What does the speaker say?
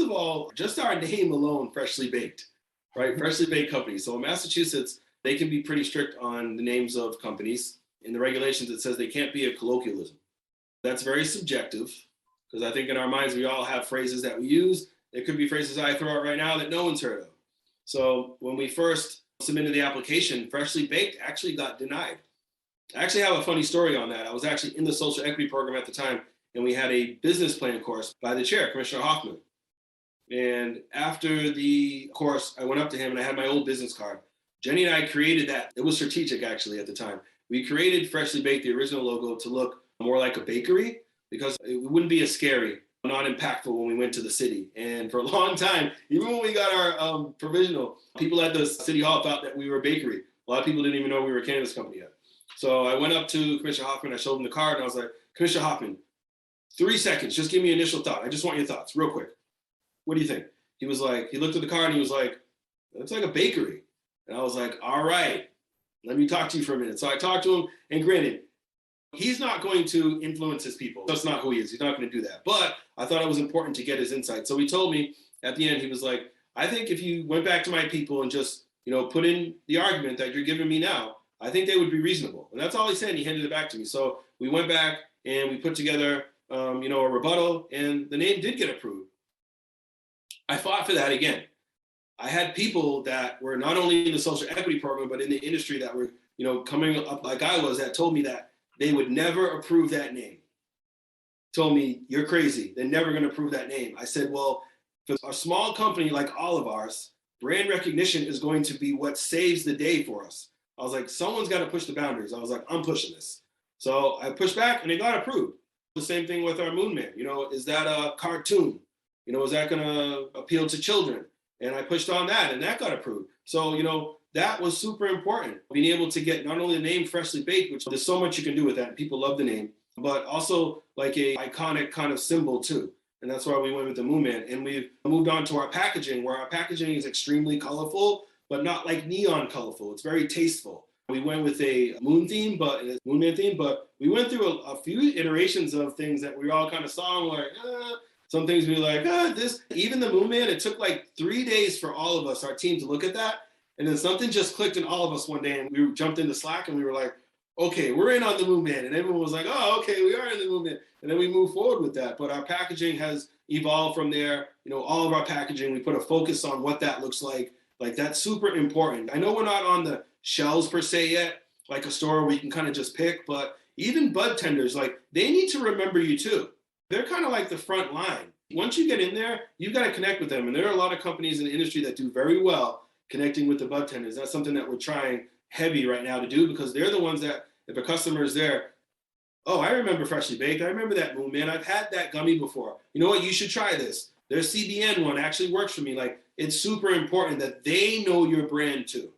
of all, just our name alone, Freshly Baked, right? Freshly Baked Company. So in Massachusetts, they can be pretty strict on the names of companies. In the regulations, it says they can't be a colloquialism. That's very subjective, because I think in our minds, we all have phrases that we use. There could be phrases I throw out right now that no one's heard of. So when we first submitted the application, Freshly Baked actually got denied. I actually have a funny story on that. I was actually in the social equity program at the time, and we had a business plan course by the chair, Commissioner Hoffman. And after the course, I went up to him and I had my old business card. Jenny and I created that. It was strategic actually at the time. We created Freshly Baked, the original logo, to look more like a bakery because it wouldn't be as scary, not impactful when we went to the city. And for a long time, even when we got our provisional, people at the city hall thought that we were a bakery. A lot of people didn't even know we were a cannabis company yet. So I went up to Commissioner Hoffman, I showed him the card, and I was like, Commissioner Hoffman, 3 seconds, just give me an initial thought. I just want your thoughts, real quick. What do you think? He was like, he looked at the card and he was like, it looks like a bakery. And I was like, all right, let me talk to you for a minute. So I talked to him, and granted, he's not going to influence his people. That's not who he is. He's not going to do that. But I thought it was important to get his insight. So he told me at the end, he was like, I think if you went back to my people and just, put in the argument that you're giving me now, I think they would be reasonable. And that's all he said. He handed it back to me. So we went back and we put together, a rebuttal, and the name did get approved. I fought for that again. I had people that were not only in the social equity program, but in the industry that were, coming up like I was, that told me that they would never approve that name. Told me, you're crazy. They're never going to approve that name. I said, well, for a small company like all of ours, brand recognition is going to be what saves the day for us. I was like, someone's got to push the boundaries. I was like, I'm pushing this. So I pushed back and it got approved. The same thing with our Moon Man. Is that a cartoon? Is that going to appeal to children? And I pushed on that and that got approved. So, that was super important. Being able to get not only the name Freshly Baked, which there's so much you can do with that, and people love the name, but also like a iconic kind of symbol too. And that's why we went with the Moon Man. And we've moved on to our packaging, where our packaging is extremely colorful, but not like neon colorful. It's very tasteful. We went with a moon theme, but a Moon Man theme, but we went through a few iterations of things that we all kind of saw and were like, some things we were like, this. Even the Moon Man, it took like 3 days for all of us, our team, to look at that. And then something just clicked in all of us one day, and we jumped into Slack and we were like, okay, we're in on the Moon Man. And everyone was like, oh, okay, we are in the Moon Man. And then we moved forward with that. But our packaging has evolved from there. All of our packaging, we put a focus on what that looks like. Like, that's super important. I know we're not on the shelves per se yet, like a store where you can kind of just pick, but even bud tenders, like, they need to remember you too. They're kind of like the front line. Once you get in there, you've got to connect with them. And there are a lot of companies in the industry that do very well connecting with the bud tenders. That's something that we're trying heavy right now to do, because they're the ones that, if a customer is there, oh, I remember Freshly Baked. I remember that Moon Man. I've had that gummy before. You know what? You should try this. Their CBN one actually works for me. Like, it's super important that they know your brand too.